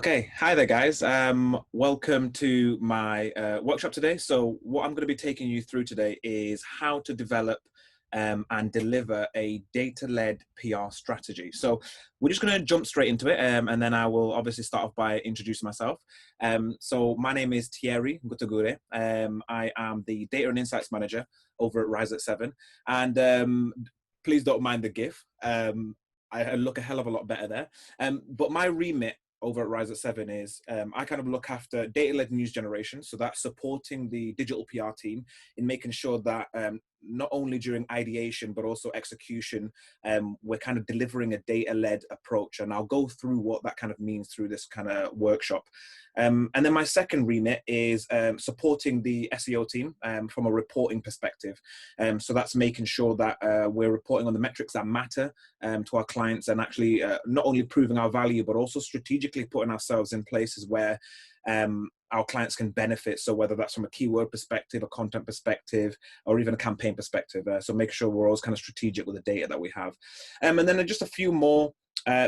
Okay, hi there, guys. Welcome to my workshop today. So what I'm going to be taking you through today is how to develop and deliver a data-led PR strategy. So we're just going to jump straight into it, and then I will obviously start off by introducing myself. So my name is Thierry Ngutegure. I am the Data and Insights Manager over at Rise at 7. And please don't mind the GIF. I look a hell of a lot better there. But my remit over at Rise at 7 is I kind of look after data-led news generation. So that's supporting the digital PR team in making sure that not only during ideation, but also execution, we're kind of delivering a data-led approach. And I'll go through what that kind of means through this kind of workshop. And then my second remit is supporting the SEO team from a reporting perspective. So that's making sure that we're reporting on the metrics that matter to our clients and actually not only proving our value, but also strategically putting ourselves in places where our clients can benefit. So whether that's from a keyword perspective, a content perspective, or even a campaign perspective. So making sure we're always kind of strategic with the data that we have. And then just a few more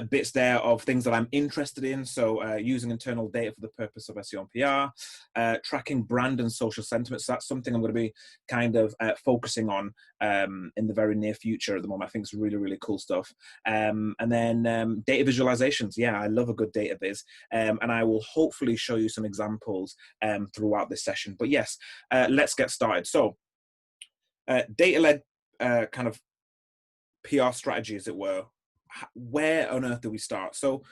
bits there of things that I'm interested in. So using internal data for the purpose of SEO and PR, tracking brand and social sentiments. So that's something I'm going to be kind of focusing on in the very near future at the moment. I think it's really, really cool stuff. And then data visualizations. Yeah, I love a good data viz. And I will hopefully show you some examples throughout this session. But yes, let's get started. So data-led kind of PR strategy, as it were. Where on earth do we start? So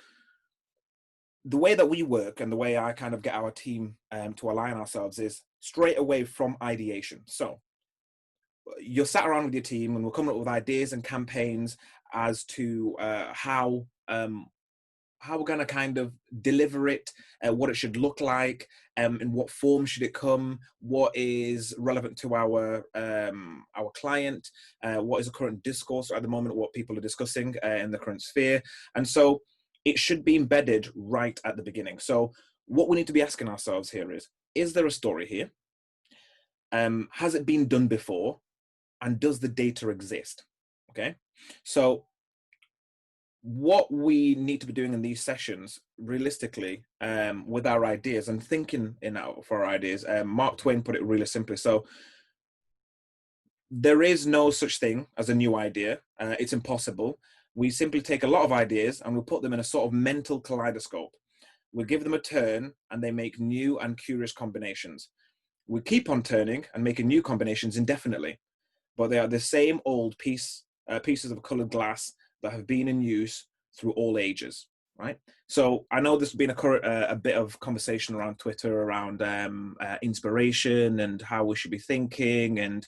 the way that we work and the way I kind of get our team to align ourselves is straight away from ideation. So you're sat around with your team and we're coming up with ideas and campaigns as to how we're going to kind of deliver it, what it should look like, in what form should it come, what is relevant to our client, what is the current discourse at the moment, what people are discussing in the current sphere. And so it should be embedded right at the beginning. So what we need to be asking ourselves here is there a story here? Has it been done before? And does the data exist? Okay, so what we need to be doing in these sessions, realistically, with our ideas and thinking for our ideas, Mark Twain put it really simply. So there is no such thing as a new idea. It's impossible. We simply take a lot of ideas and we put them in a sort of mental kaleidoscope. We give them a turn and they make new and curious combinations. We keep on turning and making new combinations indefinitely, but they are the same old pieces of colored glass that have been in use through all ages, right? So I know there's been a bit of conversation around Twitter around inspiration and how we should be thinking and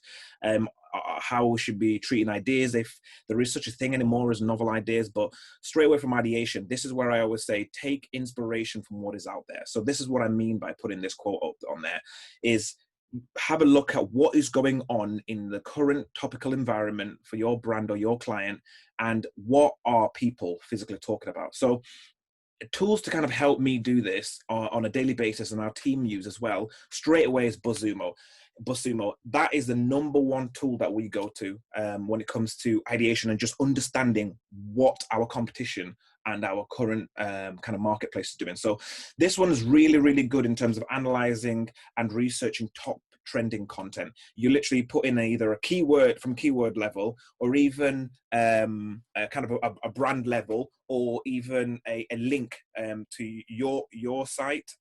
how we should be treating ideas, if there is such a thing anymore as novel ideas. But straight away from ideation, this is where I always say, take inspiration from what is out there. So this is what I mean by putting this quote up on there, is have a look at what is going on in the current topical environment for your brand or your client, and what are people physically talking about. So tools to kind of help me do this on a daily basis, and our team use as well, straight away, is BuzzSumo. That is the number one tool that we go to when it comes to ideation and just understanding what our competition and our current kind of marketplace is doing. So this one is really, really good in terms of analyzing and researching top trending content. You literally put in either a keyword from keyword level, or even kind of a brand level, or even a link to your site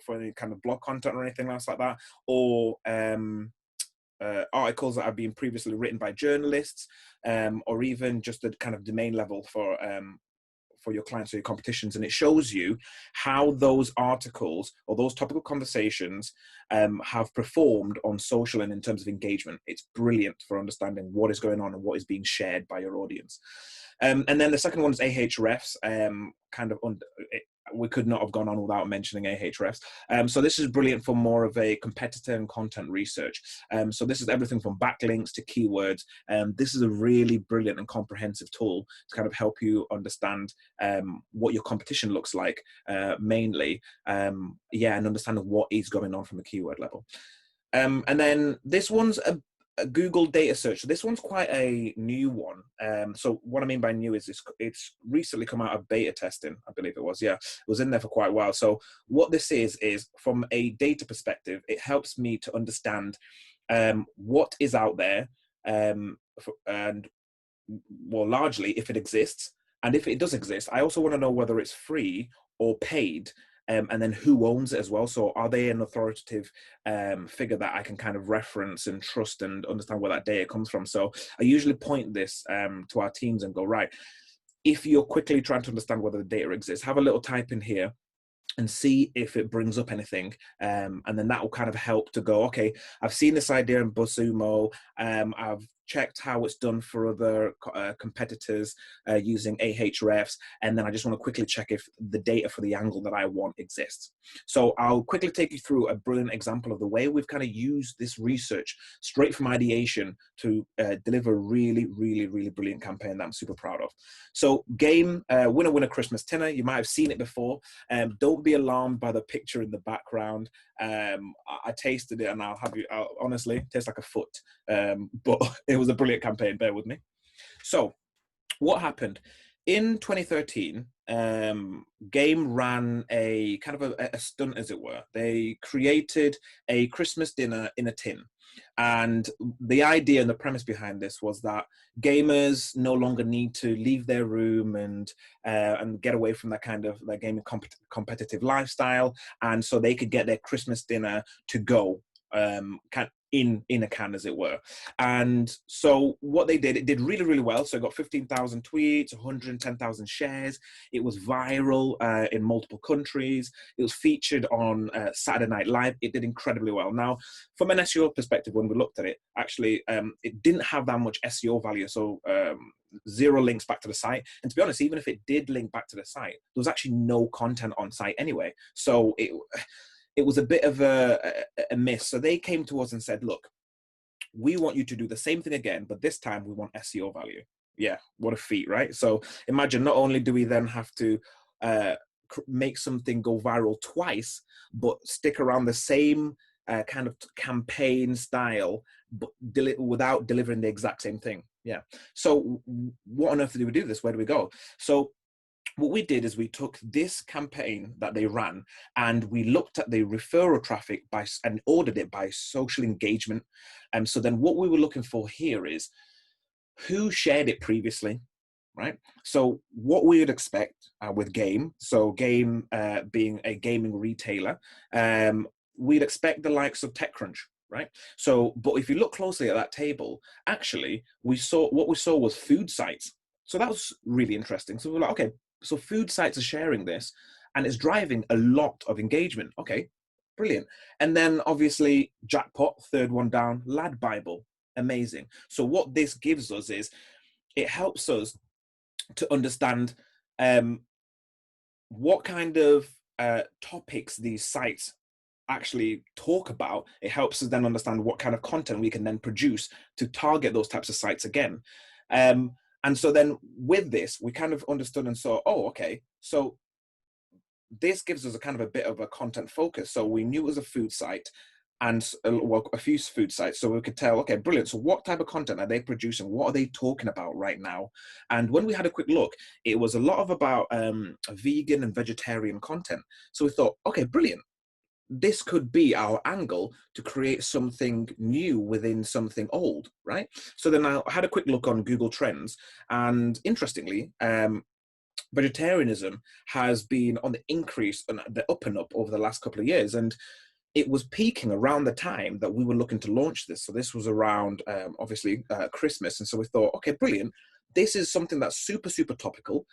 for any kind of blog content or anything else like that, or articles that have been previously written by journalists, or even just the kind of domain level for your clients or your competitions. And it shows you how those articles or those topical conversations have performed on social and in terms of engagement. It's brilliant for understanding what is going on and what is being shared by your audience. And then the second one is Ahrefs. We could not have gone on without mentioning Ahrefs. So this is brilliant for more of a competitor and content research. So this is everything from backlinks to keywords. This is a really brilliant and comprehensive tool to kind of help you understand what your competition looks like, mainly, and understanding what is going on from a keyword level. And then this one's Google data search. So this one's quite a new one. So what I mean by new is it's recently come out of beta testing, I believe it was. Yeah, it was in there for quite a while. So what this is from a data perspective, it helps me to understand what is out there, and well, largely if it exists, and if it does exist, I also want to know whether it's free or paid, and then who owns it as well. So are they an authoritative figure that I can kind of reference and trust and understand where that data comes from? So I usually point this to our teams and go, right, if you're quickly trying to understand whether the data exists, have a little type in here and see if it brings up anything, and then that will kind of help to go, okay, I've seen this idea in BuzzSumo, I've checked how it's done for other competitors using Ahrefs, and then I just want to quickly check if the data for the angle that I want exists. So I'll quickly take you through a brilliant example of the way we've kind of used this research straight from ideation to deliver a really, really, really brilliant campaign that I'm super proud of. So Game Winner Winner Christmas Dinner, you might have seen it before. Don't be alarmed by the picture in the background. I tasted it, and honestly, it tastes like a foot, but it was a brilliant campaign, bear with me. So what happened? In 2013, Game ran a kind of a stunt, as it were. They created a Christmas dinner in a tin. And the idea and the premise behind this was that gamers no longer need to leave their room and get away from that kind of that gaming competitive lifestyle, and so they could get their Christmas dinner to go in a can, as it were. And so what they did, it did really, really well. So it got 15,000 tweets, 110,000 shares. It was viral in multiple countries. It was featured on Saturday Night Live. It did incredibly well. Now, from an SEO perspective, when we looked at it, actually, it didn't have that much SEO value. So 0 links back to the site. And to be honest, even if it did link back to the site, there was actually no content on site anyway. So it was a bit of a miss. So they came to us and said, look, we want you to do the same thing again, but this time we want SEO value. Yeah, what a feat, right? So imagine, not only do we then have to make something go viral twice, but stick around the same kind of campaign style, but without delivering the exact same thing. Yeah. So what on earth do we do this? Where do we go? So what we did is we took this campaign that they ran and we looked at the referral traffic and ordered it by social engagement. And so then what we were looking for here is who shared it previously, right? So what we would expect with Game, so Game being a gaming retailer, we'd expect the likes of TechCrunch, right? So, but if you look closely at that table, actually, what we saw was food sites. So that was really interesting. So we're like, okay, so food sites are sharing this and it's driving a lot of engagement. Okay, brilliant. And then obviously jackpot, third one down, Lad Bible, amazing. So what this gives us is it helps us to understand what kind of topics these sites actually talk about. It helps us then understand what kind of content we can then produce to target those types of sites again. And so then with this, we kind of understood and saw, oh, okay, so this gives us a kind of a bit of a content focus. So we knew it was a food site and well, a few food sites. So we could tell, okay, brilliant. So what type of content are they producing? What are they talking about right now? And when we had a quick look, it was a lot of about vegan and vegetarian content. So we thought, okay, brilliant. This could be our angle to create something new within something old, right? So then I had a quick look on Google Trends, and interestingly, vegetarianism has been on the increase and the up and up over the last couple of years, and it was peaking around the time that we were looking to launch this. So this was around, obviously, Christmas, and so we thought, okay, brilliant. This is something that's super, super topical,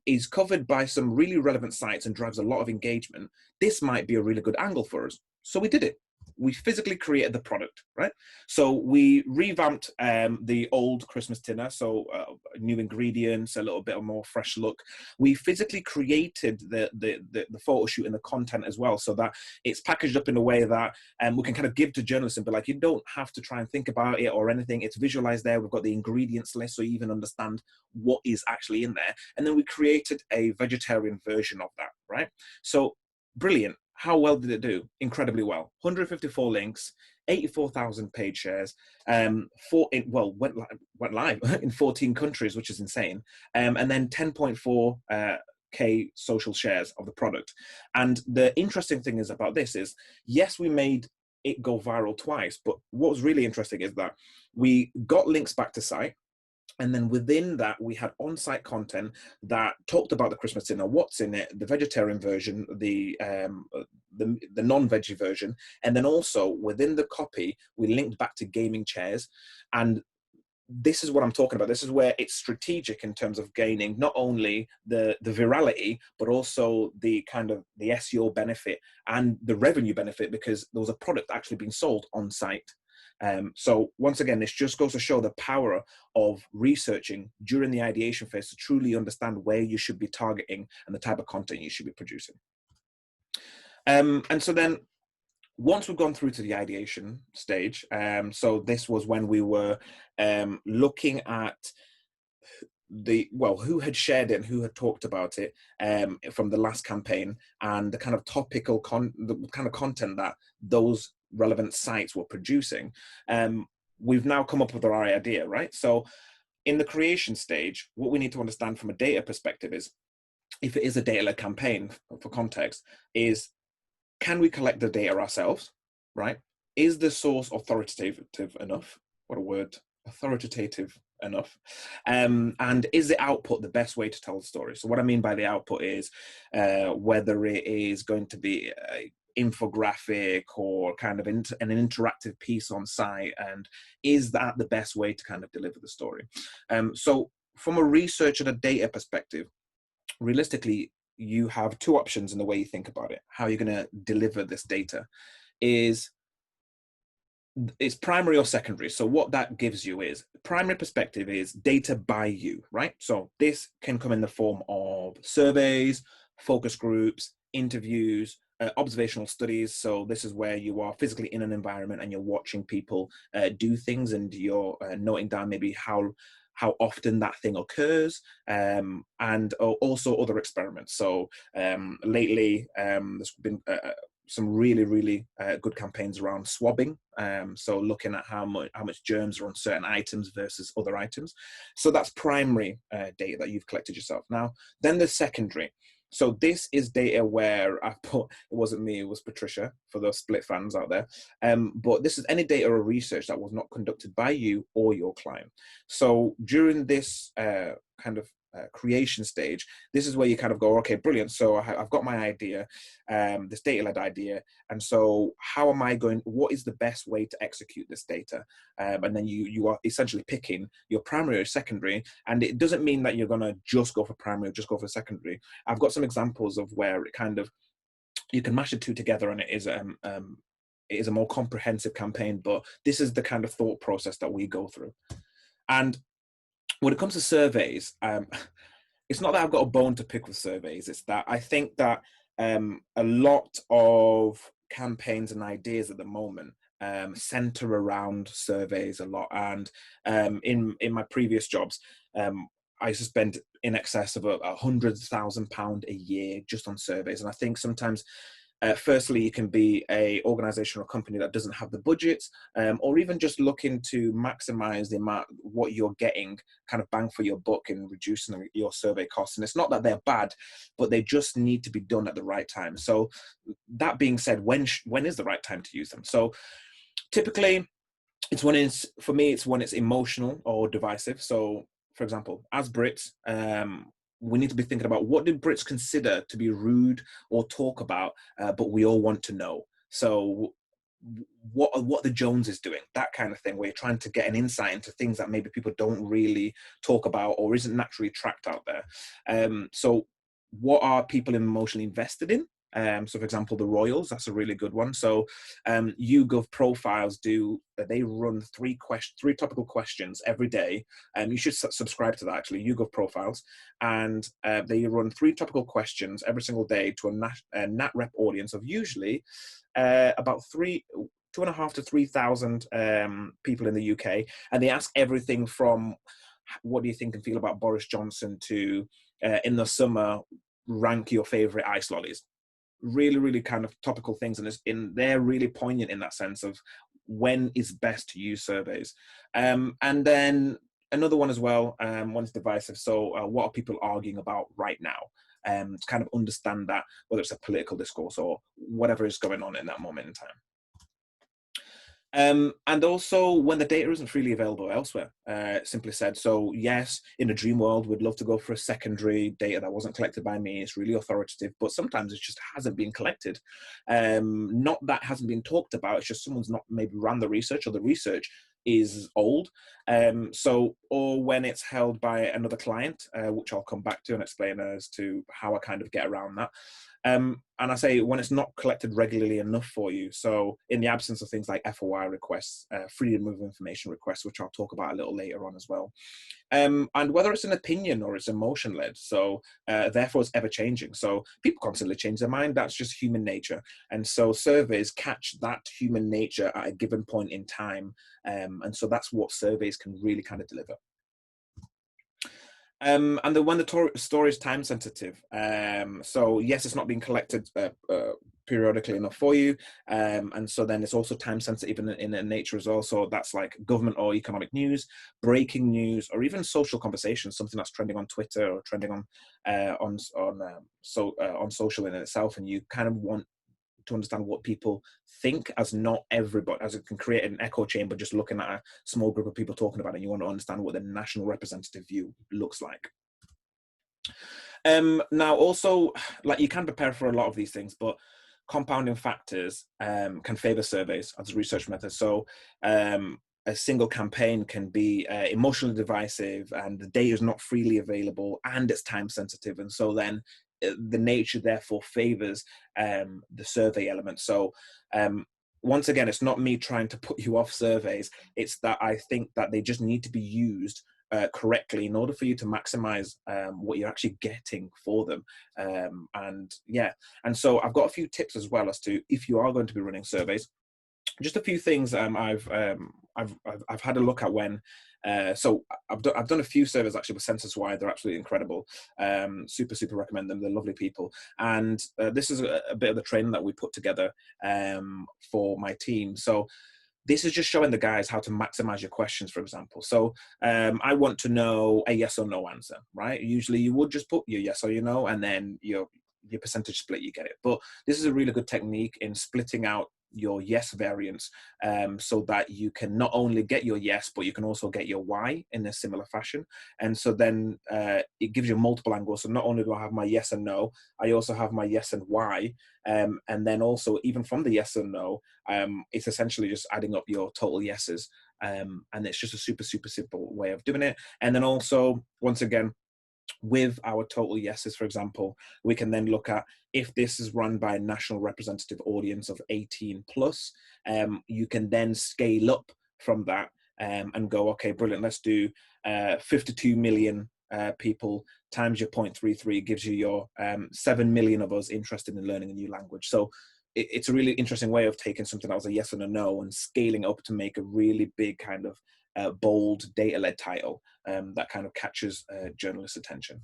is covered by some really relevant sites and drives a lot of engagement. This might be a really good angle for us. So we did it. We physically created the product, right? So we revamped the old Christmas dinner, so new ingredients, a little bit of more fresh look. We physically created the photo shoot and the content as well, so that it's packaged up in a way that we can kind of give to journalists and be like, you don't have to try and think about it or anything. It's visualized there. We've got the ingredients list, so you even understand what is actually in there. And then we created a vegetarian version of that, right? So brilliant. how well did it do? Incredibly well. 154 links, 84,000 paid shares, went live in 14 countries, which is insane. And then 10.4 K social shares of the product. And the interesting thing is about this is, yes, we made it go viral twice, but what was really interesting is that we got links back to site. And then within that, we had on-site content that talked about the Christmas dinner, what's in it, the vegetarian version, the non-veggie version, and then also within the copy, we linked back to gaming chairs. And this is what I'm talking about. This is where it's strategic in terms of gaining not only the virality, but also the kind of the SEO benefit and the revenue benefit, because there was a product actually being sold on site. So once again, this just goes to show the power of researching during the ideation phase to truly understand where you should be targeting and the type of content you should be producing. And so then once we've gone through to the ideation stage, so this was when we were looking at who had shared it and who had talked about it from the last campaign, and the kind of topical the kind of content that those relevant sites were producing. We've now come up with our idea, right? So in the creation stage, what we need to understand from a data perspective is, if it is a data-led campaign, for context, is, can we collect the data ourselves, right? Is the source authoritative enough? What a word, authoritative enough. And is the output the best way to tell the story? So what I mean by the output is whether it is going to be a infographic or kind of an interactive piece on site, and is that the best way to kind of deliver the story? So from a research and a data perspective, realistically, you have two options in the way you think about it. How you're going to deliver this data is, it's primary or secondary. So what that gives you is, primary perspective is data by you, right? So this can come in the form of surveys, focus groups, interviews, observational studies. So this is where you are physically in an environment and you're watching people do things, and you're noting down maybe how often that thing occurs, and also other experiments. So lately, there's been some really good campaigns around swabbing. So looking at how much germs are on certain items versus other items. So that's primary data that you've collected yourself. Now, then there's secondary. So this is data where I put, it wasn't me, it was Patricia, for those Split fans out there. But this is any data or research that was not conducted by you or your client. So during this kind of creation stage, this is where you kind of go, okay, brilliant. So I've got my idea, this data-led idea. And so how am I going, what is the best way to execute this data? And then you are essentially picking your primary or secondary. And it doesn't mean that you're going to just go for primary or just go for secondary. I've got some examples of where it kind of, you can mash the two together, and it is a more comprehensive campaign, but this is the kind of thought process that we go through. And when it comes to surveys, it's not that I've got a bone to pick with surveys. It's that I think that a lot of campaigns and ideas at the moment center around surveys a lot. And in my previous jobs, I used to spend in excess of £100,000 a year just on surveys. And I think sometimes, firstly, you can be a organization or company that doesn't have the budget, or even just looking to maximize the amount, what you're getting, kind of bang for your buck in reducing your survey costs. And it's not that they're bad, but they just need to be done at the right time. So that being said, when is the right time to use them? So typically, it's when it's, for me, it's when it's emotional or divisive. So for example, as Brits, we need to be thinking about, what do Brits consider to be rude or talk about, but we all want to know. So what the Joneses doing, that kind of thing, where you're trying to get an insight into things that maybe people don't really talk about or isn't naturally tracked out there. So what are people emotionally invested in? So for example, the Royals, that's a really good one. So YouGov profiles they run three topical questions every day. You should subscribe to that, actually, YouGov profiles. And they run 3 topical questions every single day to a nat rep audience of usually about 2,500 to 3,000 people in the UK. And they ask everything from, what do you think and feel about Boris Johnson, to in the summer, rank your favorite ice lollies. really, really kind of topical things, and they're really poignant in that sense of when is best to use surveys. And then another one as well, one's divisive. So what are people arguing about right now? To kind of understand that, whether it's a political discourse or whatever is going on in that moment in time. And also when the data isn't freely available elsewhere, simply said. So yes, in a dream world, we'd love to go for a secondary data that wasn't collected by me. It's really authoritative, but sometimes it just hasn't been collected. Not that hasn't been talked about, it's just someone's not maybe ran the research, or the research is old. Or when it's held by another client, which I'll come back to and explain as to how I kind of get around that. And I say when it's not collected regularly enough for you. So in the absence of things like FOI requests, freedom of information requests, which I'll talk about a little later on as well. And whether it's an opinion or it's emotion led. So therefore it's ever changing. So people constantly change their mind. That's just human nature. And so surveys catch that human nature at a given point in time. And so that's what surveys can really kind of deliver. And then when the story is time sensitive, so yes, it's not being collected periodically enough for you, and so then it's also time sensitive in nature as well. So that's like government or economic news, breaking news, or even social conversations, something that's trending on Twitter or trending on social in itself, and you kind of want to understand what people think, as not everybody, as it can create an echo chamber just looking at a small group of people talking about it. You want to understand what the national representative view looks like. Now also, like, you can prepare for a lot of these things, but compounding factors can favor surveys as a research method. So a single campaign can be emotionally divisive, and the data is not freely available, and it's time sensitive, and so then the nature therefore favors the survey element. So once again, it's not me trying to put you off surveys, it's that I think that they just need to be used correctly in order for you to maximize what you're actually getting for them. And so I've got a few tips as well as to, if you are going to be running surveys, just a few things I've had a look at when. So I've done a few surveys actually with Census-Wide. They're absolutely incredible. Super recommend them. They're lovely people. And this is a bit of the training that we put together for my team. So this is just showing the guys how to maximize your questions, for example. So I want to know a yes or no answer, right? Usually you would just put your yes or your no, and then your percentage split, you get it. But this is a really good technique in splitting out your yes variance, so that you can not only get your yes, but you can also get your why in a similar fashion. And so then it gives you multiple angles. So not only do I have my yes and no, I also have my yes and why. And then also, even from the yes and no, it's essentially just adding up your total yeses. And it's just a super simple way of doing it. And then also, once again, with our total yeses, for example, we can then look at, if this is run by a national representative audience of 18 plus, you can then scale up from that and go, okay, brilliant, let's do 52 million people times your 0.33 gives you your 7 million of us interested in learning a new language. So it's a really interesting way of taking something that was a yes and a no and scaling up to make a really big kind of bold data-led title that kind of catches journalists' attention.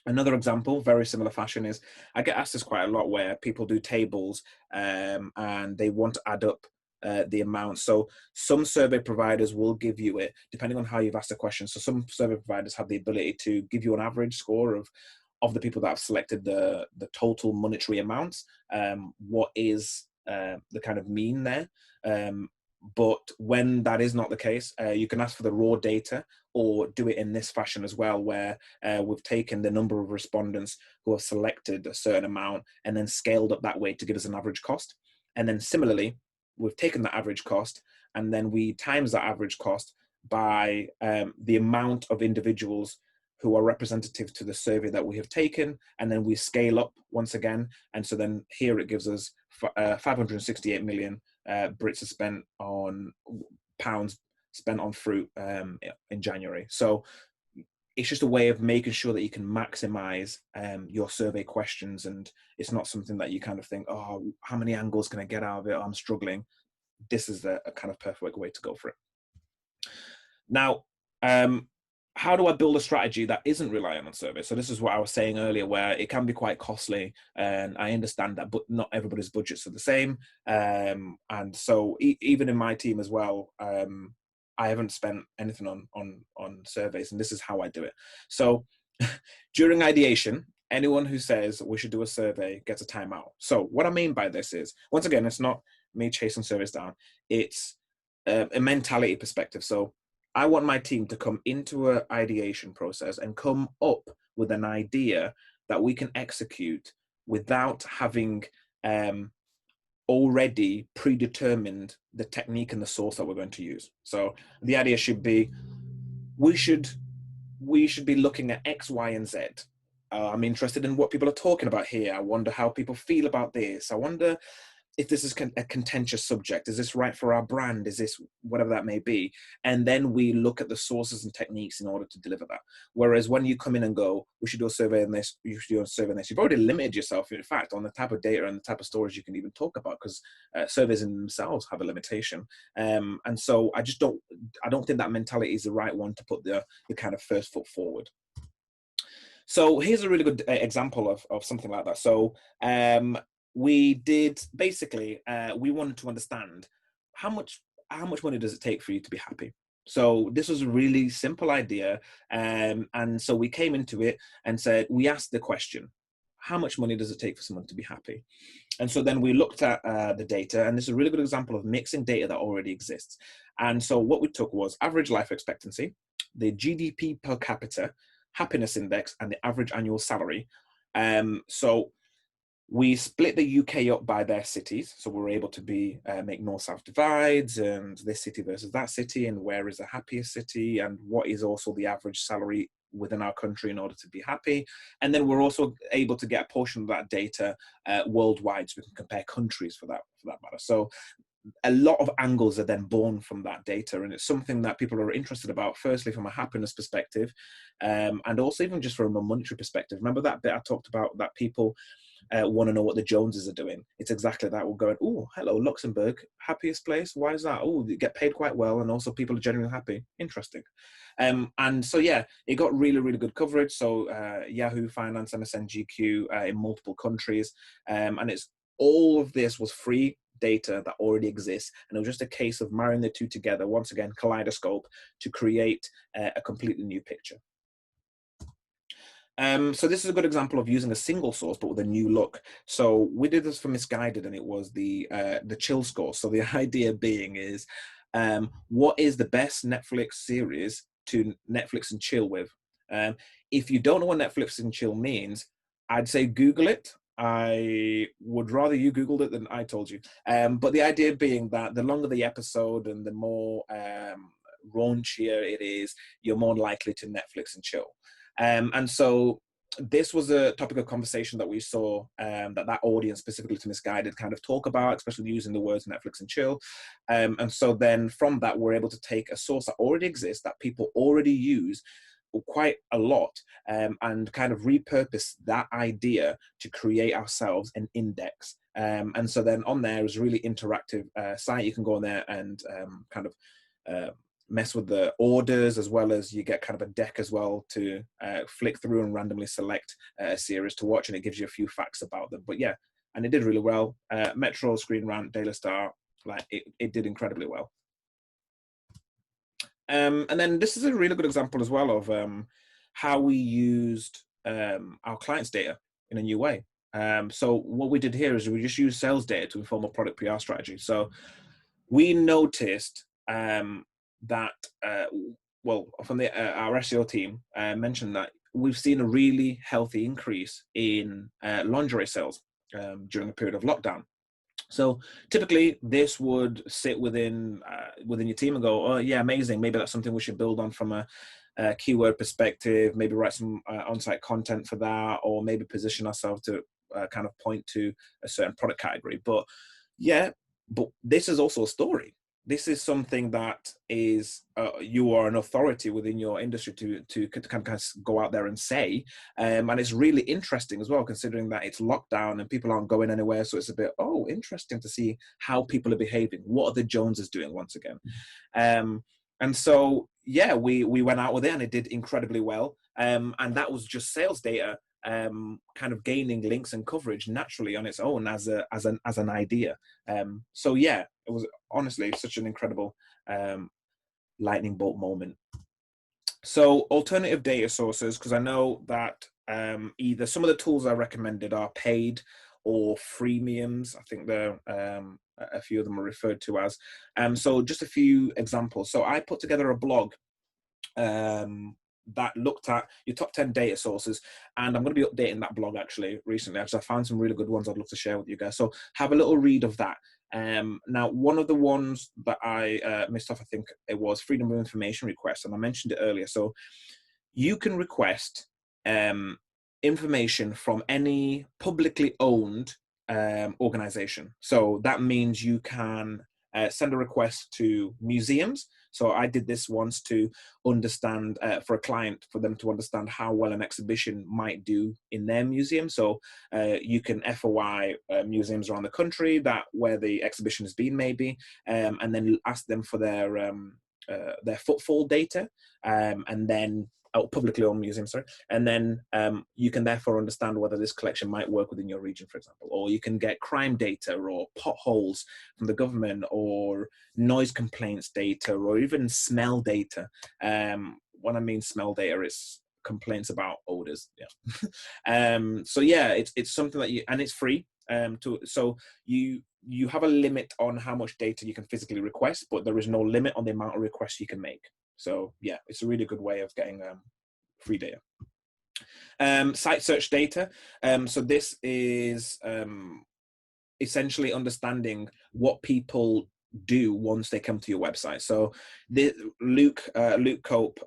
Another example, very similar fashion, is I get asked this quite a lot, where people do tables and they want to add up the amount. So some survey providers will give you it depending on how you've asked the question. So some survey providers have the ability to give you an average score of the people that have selected the total monetary amounts. What is the kind of mean there? But when that is not the case, you can ask for the raw data, or do it in this fashion as well, where we've taken the number of respondents who have selected a certain amount and then scaled up that way to give us an average cost. And then similarly, we've taken the average cost and then we times that average cost by the amount of individuals who are representative to the survey that we have taken, and then we scale up once again. And so then here it gives us 568 million Brits have spent on pounds spent on fruit in January. So it's just a way of making sure that you can maximize your survey questions, and it's not something that you kind of think, oh, how many angles can I get out of it? I'm struggling. This is a kind of perfect way to go for it. Now, how do I build a strategy that isn't relying on surveys? So this is what I was saying earlier, where it can be quite costly, and I understand that, but not everybody's budgets are the same. And so even in my team as well, I haven't spent anything on surveys, and this is how I do it. So during ideation, anyone who says we should do a survey gets a timeout. So what I mean by this is, once again, it's not me chasing surveys down. It's a mentality perspective. So I want my team to come into an ideation process and come up with an idea that we can execute without having already predetermined the technique and the source that we're going to use. So the idea should be, we should be looking at X, Y, and Z. I'm interested in what people are talking about here. I wonder how people feel about this. I wonder if this is a contentious subject. Is this right for our brand? Is this whatever that may be? And then we look at the sources and techniques in order to deliver that. Whereas when you come in and go, we should do a survey on this, you should do a survey on this, you've already limited yourself, in fact, on the type of data and the type of storage you can even talk about, because surveys in themselves have a limitation. And so I don't think that mentality is the right one to put the kind of first foot forward. So here's a really good example of something like that. So we did basically, we wanted to understand how much money does it take for you to be happy. So this was a really simple idea. And so we came into it and said, we asked the question, how much money does it take for someone to be happy? And so then we looked at the data, and this is a really good example of mixing data that already exists. And so what we took was average life expectancy, the GDP per capita, happiness index, and the average annual salary. So we split the UK up by their cities, so we're able to make north-south divides, and this city versus that city, and where is the happiest city, and what is also the average salary within our country in order to be happy. And then we're also able to get a portion of that data worldwide, so we can compare countries for that matter. So a lot of angles are then born from that data, and it's something that people are interested about, firstly from a happiness perspective, and also even just from a monetary perspective. Remember that bit I talked about, that people want to know what the Joneses are doing? It's exactly that. We're going, oh, hello, Luxembourg, happiest place. Why is that? Oh, they get paid quite well, and also people are genuinely happy. Interesting. And so, yeah, it got really, really good coverage. So Yahoo Finance, MSN GQ in multiple countries. And it's all of this was free data that already exists. And it was just a case of marrying the two together, once again, kaleidoscope, to create a completely new picture. So this is a good example of using a single source, but with a new look. So we did this for Misguided, and it was the chill score. So the idea being is, what is the best Netflix series to Netflix and chill with? If you don't know what Netflix and chill means, I'd say Google it. I would rather you Googled it than I told you. But the idea being that the longer the episode and the more raunchier it is, you're more likely to Netflix and chill. And so this was a topic of conversation that we saw that audience, specifically to Misguided, kind of talk about, especially using the words Netflix and chill. And so then from that, we're able to take a source that already exists, that people already use quite a lot, and kind of repurpose that idea to create ourselves an index. And so then on there is a really interactive site. You can go on there and kind of mess with the orders, as well as you get kind of a deck as well to flick through and randomly select a series to watch, and it gives you a few facts about them. But yeah, and it did really well. Metro, Screen Rant, Daily Star, like it did incredibly well. And then this is a really good example as well of how we used our clients' data in a new way. So what we did here is we just used sales data to inform a product PR strategy. So we noticed that, well, from our SEO team mentioned that we've seen a really healthy increase in lingerie sales during a period of lockdown. So typically this would sit within your team and go, oh yeah, amazing. Maybe that's something we should build on from a keyword perspective, maybe write some on-site content for that, or maybe position ourselves to kind of point to a certain product category. But yeah, but this is also a story. This is something that is you are an authority within your industry to kind of go out there and say, and it's really interesting as well, considering that it's lockdown and people aren't going anywhere. So it's a bit interesting to see how people are behaving. What are the Joneses doing once again? And so yeah, we went out with it and it did incredibly well. And that was just sales data, kind of gaining links and coverage naturally on its own as an idea. So yeah, it was honestly such an incredible lightning bolt moment. So alternative data sources, because I know that either some of the tools I recommended are paid or freemiums. I think a few of them are referred to as. So just a few examples. So I put together a blog that looked at your top 10 data sources, and I'm going to be updating that blog actually recently. Actually, I found some really good ones I'd love to share with you guys. So have a little read of that. Now, one of the ones that I missed off, I think it was freedom of information request, and I mentioned it earlier. So you can request information from any publicly owned organization. So that means you can send a request to museums. So I did this once to understand, for a client, for them to understand how well an exhibition might do in their museum. So you can FOI museums around the country where the exhibition has been maybe, and then ask them for their footfall data, and then publicly owned museum, sorry. And then you can therefore understand whether this collection might work within your region, for example. Or you can get crime data or potholes from the government or noise complaints data or even smell data. When I mean smell data, it's complaints about odors. Yeah. So yeah, it's something that and it's free. So you have a limit on how much data you can physically request, but there is no limit on the amount of requests you can make. So yeah, it's a really good way of getting free data. Site search data. So this is essentially understanding what people do once they come to your website. So Luke Cope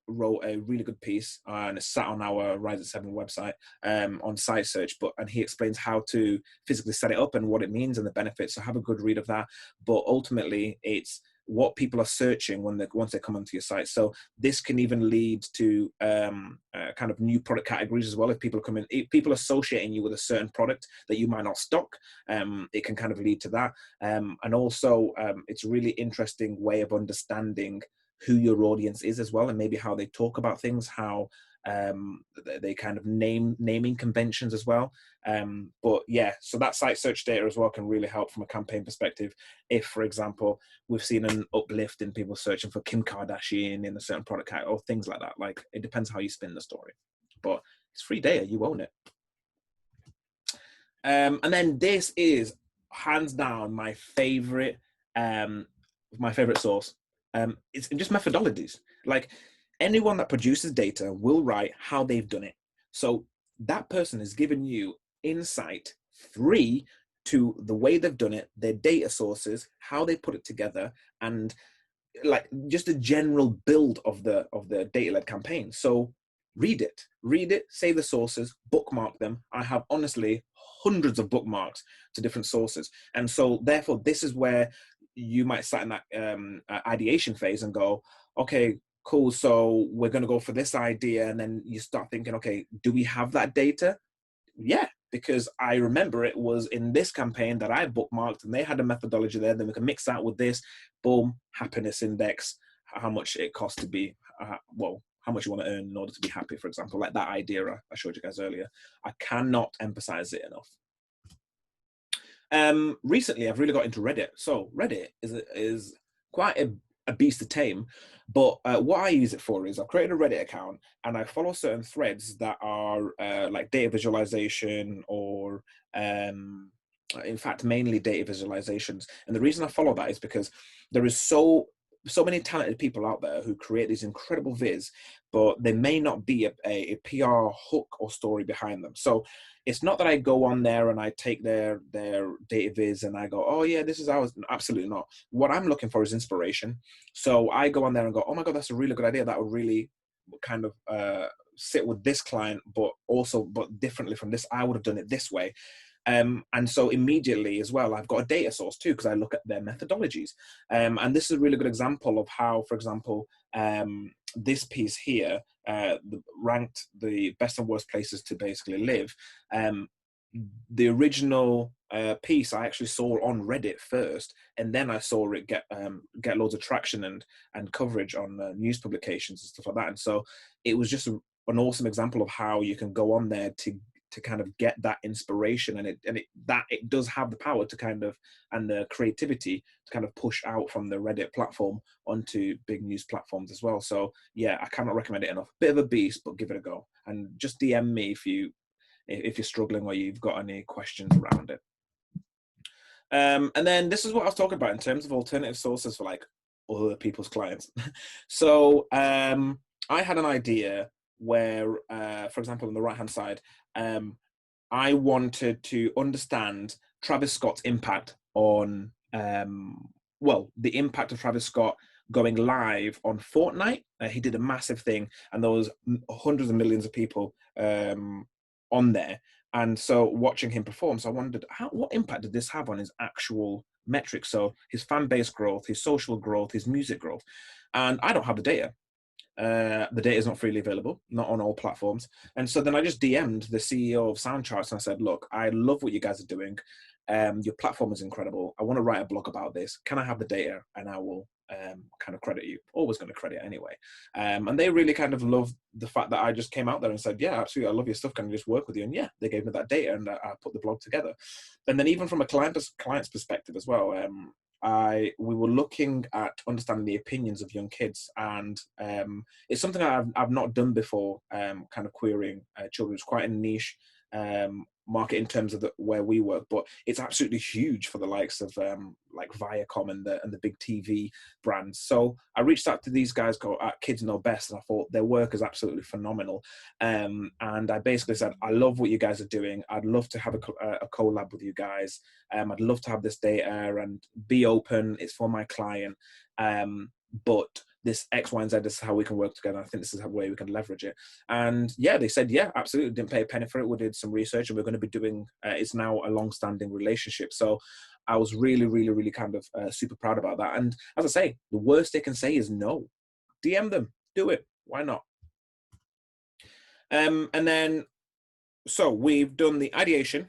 wrote a really good piece, and it's sat on our Rise at 7 website on site search, and he explains how to physically set it up and what it means and the benefits. So have a good read of that. But ultimately, it's what people are searching once they come onto your site. So this can even lead to kind of new product categories as well. If people associating you with a certain product that you might not stock, it can kind of lead to that. And also, it's a really interesting way of understanding who your audience is as well, and maybe how they talk about things, how they kind of naming conventions as well. But yeah, so that site search data as well can really help from a campaign perspective. If, for example, we've seen an uplift in people searching for Kim Kardashian in a certain product category or things like that. Like, it depends how you spin the story, but it's free data, you own it. And then this is hands down my favorite source. It's just methodologies. Like, anyone that produces data will write how they've done it. So that person is giving you insight free to the way they've done it, their data sources, how they put it together, and like just a general build of the data-led campaign. So read it, save the sources, bookmark them. I have honestly hundreds of bookmarks to different sources. And so therefore, this is where you might start in that ideation phase and go, okay, cool, so we're going to go for this idea. And then you start thinking, okay, do we have that data? Yeah, because I remember it was in this campaign that I bookmarked and they had a methodology there. Then we can mix that with this, boom, happiness index, how much it costs to be, how much you want to earn in order to be happy, for example, like that idea I showed you guys earlier. I cannot emphasize it enough. Recently, I've really got into Reddit. So Reddit is quite a beast to tame, but what I use it for is I've created a Reddit account and I follow certain threads that are like data visualization or in fact mainly data visualizations. And the reason I follow that is because there is so many talented people out there who create these incredible viz, but there may not be a PR hook or story behind them. So it's not that I go on there and I take their data viz and I go, oh yeah, this is ours. Absolutely not. What I'm looking for is inspiration. So I go on there and go, oh my God, that's a really good idea. That would really kind of sit with this client, but differently from this. I would have done it this way. And so immediately as well, I've got a data source too, because I look at their methodologies. And this is a really good example of how, for example, this piece here ranked the best and worst places to basically live. the original piece I actually saw on Reddit first, and then I saw it get loads of traction and coverage on news publications and stuff like that. And so it was just an awesome example of how you can go on there to kind of get that inspiration, and it does have the power to kind of, and the creativity to kind of push out from the Reddit platform onto big news platforms as well. So yeah, I cannot recommend it enough. Bit of a beast, but give it a go, and just DM me if you're struggling or you've got any questions around it. And then this is what I was talking about in terms of alternative sources for like other people's clients. So I had an idea where, for example, on the right hand side, I wanted to understand Travis Scott's impact on, the impact of Travis Scott going live on Fortnite. He did a massive thing, and there was hundreds of millions of people on there. And so watching him perform, so I wondered what impact did this have on his actual metrics? So his fan base growth, his social growth, his music growth. And I don't have the data. The data is not freely available, not on all platforms. And so then I just DM'd the CEO of Soundcharts and I said, look, I love what you guys are doing. Your platform is incredible. I want to write a blog about this. Can I have the data? And I will kind of credit you. Always going to credit anyway. And they really kind of loved the fact that I just came out there and said, yeah, absolutely, I love your stuff. Can I just work with you? And yeah, they gave me that data, and I put the blog together. And then even from a client's perspective as well, we were looking at understanding the opinions of young kids, and it's something I've not done before. Kind of querying children. It's quite a niche market in terms of where we work, but it's absolutely huge for the likes of like Viacom and the big TV brands. So I reached out to these guys called Kids Know Best, and I thought their work is absolutely phenomenal. And I basically said, I love what you guys are doing. I'd love to have a collab with you guys. I'd love to have this data and be open. It's for my client. But this X, Y, and Z, this is how we can work together. I think this is a way we can leverage it. And yeah, they said, yeah, absolutely. Didn't pay a penny for it. We did some research, and we're going to be doing, it's now a long-standing relationship. So I was really, really, really kind of super proud about that. And as I say, the worst they can say is no. DM them, do it. Why not? And then, so we've done the ideation.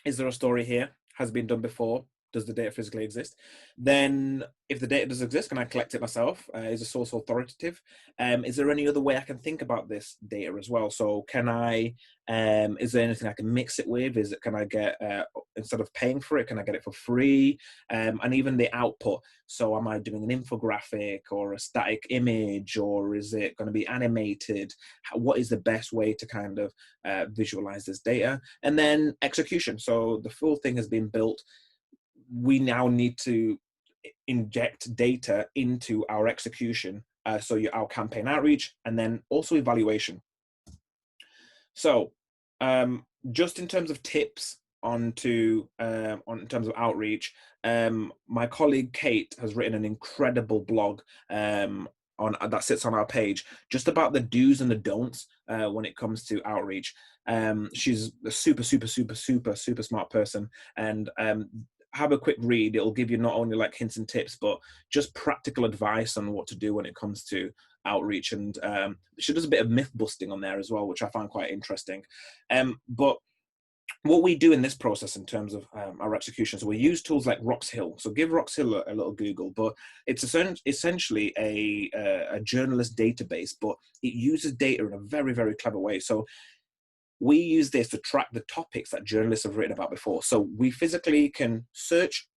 Is there a story here? Has been done before. Does the data physically exist? Then, if the data does exist, can I collect it myself? Is the source authoritative? Is there any other way I can think about this data as well? So, can I? Is there anything I can mix it with? Can I get instead of paying for it? Can I get it for free? And even the output. So, am I doing an infographic or a static image, or is it going to be animated? What is the best way to kind of visualize this data? And then execution. So, the full thing has been built. We now need to inject data into our execution, so our campaign outreach, and then also evaluation. So just in terms of tips in terms of outreach, my colleague Kate has written an incredible blog that sits on our page just about the do's and the don'ts when it comes to outreach. She's a super smart person, and have a quick read. It'll give you not only like hints and tips, but just practical advice on what to do when it comes to outreach. And she does a bit of myth busting on there as well, which I find quite interesting. But what we do in this process in terms of our execution, so we use tools like Roxhill. So give Roxhill a little Google, but it's essentially a journalist database, but it uses data in a very, very clever way. So we use this to track the topics that journalists have written about before. So we physically can search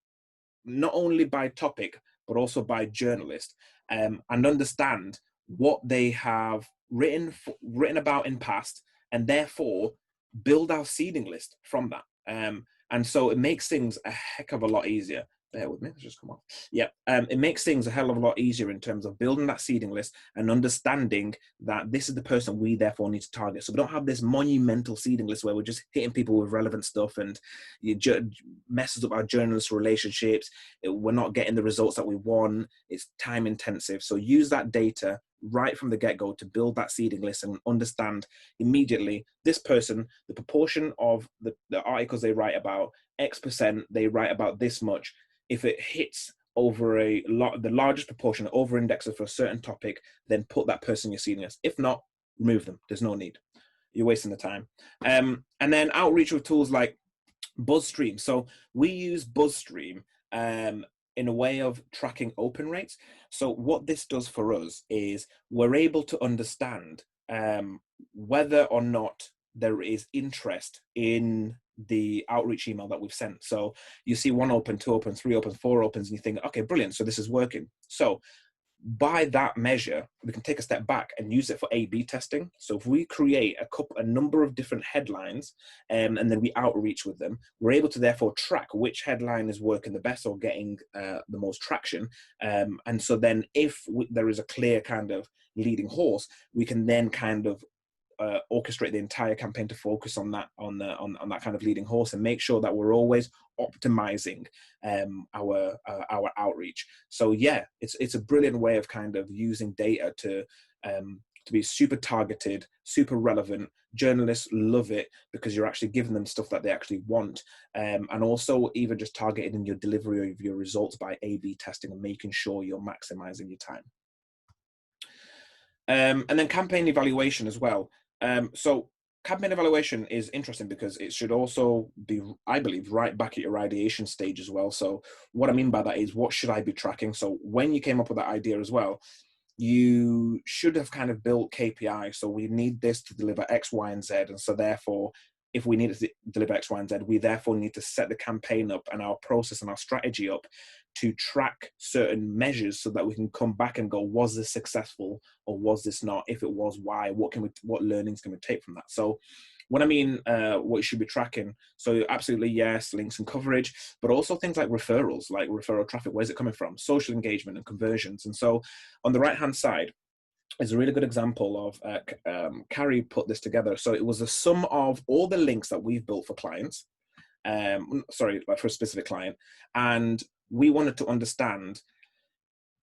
not only by topic, but also by journalist, and understand what they have written about in past, and therefore build our seeding list from that. And so it makes things a heck of a lot easier. Bear with me, let's just come off. Yeah, it makes things a hell of a lot easier in terms of building that seeding list and understanding that this is the person we therefore need to target. So we don't have this monumental seeding list where we're just hitting people with relevant stuff, and it messes up our journalist relationships. We're not getting the results that we want. It's time intensive. So use that data right from the get-go to build that seeding list and understand immediately this person, the proportion of the articles they write about, X%, they write about this much. If it hits over the largest proportion, over indexes for a certain topic, then put that person in your seeding list. If not, remove them. There's no need. You're wasting the time. And then outreach with tools like BuzzStream. So we use BuzzStream in a way of tracking open rates. So what this does for us is we're able to understand whether or not there is interest in the outreach email that we've sent. So you see 1 open, 2 open, 3 opens, 4 opens, and you think, okay, brilliant. So this is working. So by that measure, we can take a step back and use it for A/B testing. So if we create a number of different headlines and then we outreach with them, we're able to therefore track which headline is working the best or getting the most traction. And so then if there is a clear kind of leading horse, we can then kind of orchestrate the entire campaign to focus on that that kind of leading horse and make sure that we're always optimizing our outreach. So yeah, it's a brilliant way of kind of using data to be super targeted, super relevant. Journalists love it because you're actually giving them stuff that they actually want, and also even just targeted in your delivery of your results by A/B testing and making sure you're maximizing your time. And then campaign evaluation as well. So campaign evaluation is interesting because it should also be, I believe, right back at your ideation stage as well. So what I mean by that is, what should I be tracking? So when you came up with that idea as well, you should have kind of built KPI. So we need this to deliver X, Y, and Z. And so therefore, if we need to deliver X, Y, and Z, we therefore need to set the campaign up and our process and our strategy up to track certain measures so that we can come back and go, was this successful or was this not? If it was, why? What learnings can we take from that? So when I mean what you should be tracking, so absolutely yes, links and coverage, but also things like referrals, like referral traffic, where's it coming from? Social engagement and conversions. And so on the right-hand side is a really good example of, Carrie put this together. So it was a sum of all the links that we've built for clients, like for a specific client, and we wanted to understand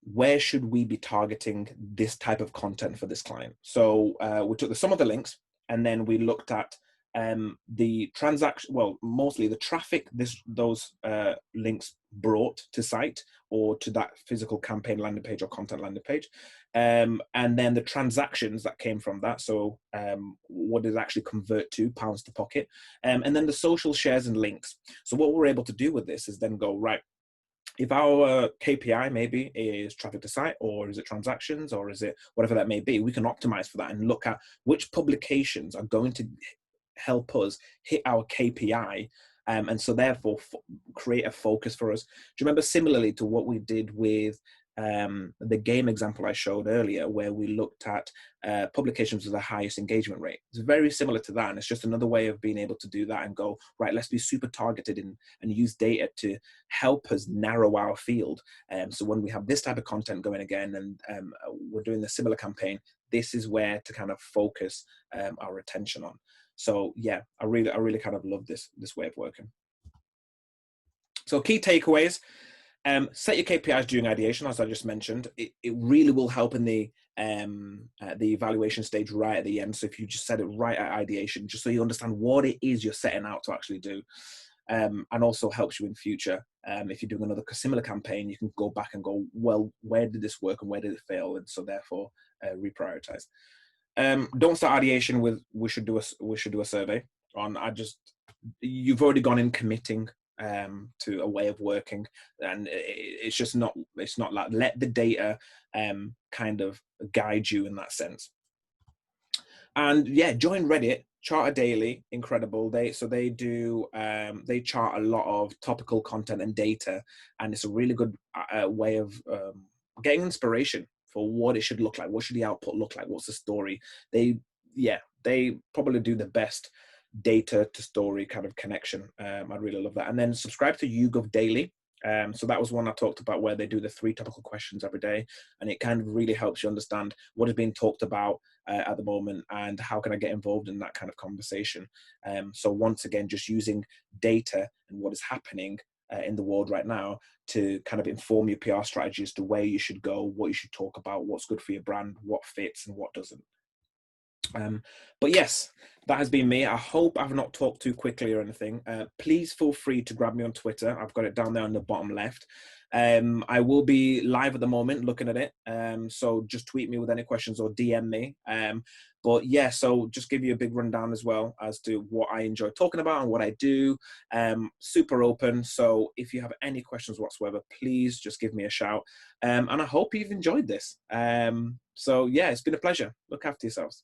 where should we be targeting this type of content for this client. So we took the sum of the links and then we looked at the transaction, well, mostly the traffic those links brought to site or to that physical campaign landing page or content landing page, and then the transactions that came from that. So what did it actually convert to, pounds to pocket, and then the social shares and links. So what we're able to do with this is then go, right, if our KPI maybe is traffic to site, or is it transactions, or is it whatever that may be, we can optimize for that and look at which publications are going to help us hit our KPI. And so therefore create a focus for us. Do you remember, similarly to what we did with the game example I showed earlier, where we looked at publications with the highest engagement rate? It's very similar to that, and it's just another way of being able to do that and go, right, let's be super targeted and use data to help us narrow our field. So when we have this type of content going again, and we're doing a similar campaign, this is where to kind of focus our attention on. So yeah, I really kind of love this way of working. So key takeaways. Set your KPIs during ideation, as I just mentioned. It really will help in the evaluation stage right at the end. So if you just set it right at ideation, just so you understand what it is you're setting out to actually do, and also helps you in future. If you're doing another similar campaign, you can go back and go, well, where did this work and where did it fail? And so therefore reprioritize. Don't start ideation with we should do a survey on. You've already gone in committing to a way of working, and it's not like, let the data kind of guide you in that sense. And yeah, join Reddit. Charter Daily, incredible. They do they chart a lot of topical content and data, and it's a really good way of getting inspiration for what it should look like. What should the output look like? What's the story? They probably do the best data to story kind of connection. I really love that. And then subscribe to YouGov Daily. So that was one I talked about, where they do the 3 topical questions every day, and it kind of really helps you understand what is being talked about at the moment and how can I get involved in that kind of conversation. So once again, just using data and what is happening in the world right now to kind of inform your PR strategy as to where you should go, what you should talk about, what's good for your brand, what fits and what doesn't. But yes, that has been me. I hope I've not talked too quickly or anything. Please feel free to grab me on Twitter. I've got it down there on the bottom left. I will be live at the moment looking at it. So just tweet me with any questions or DM me. But yeah, so just give you a big rundown as well as to what I enjoy talking about and what I do. Super open. So if you have any questions whatsoever, please just give me a shout. And I hope you've enjoyed this. So yeah, it's been a pleasure. Look after yourselves.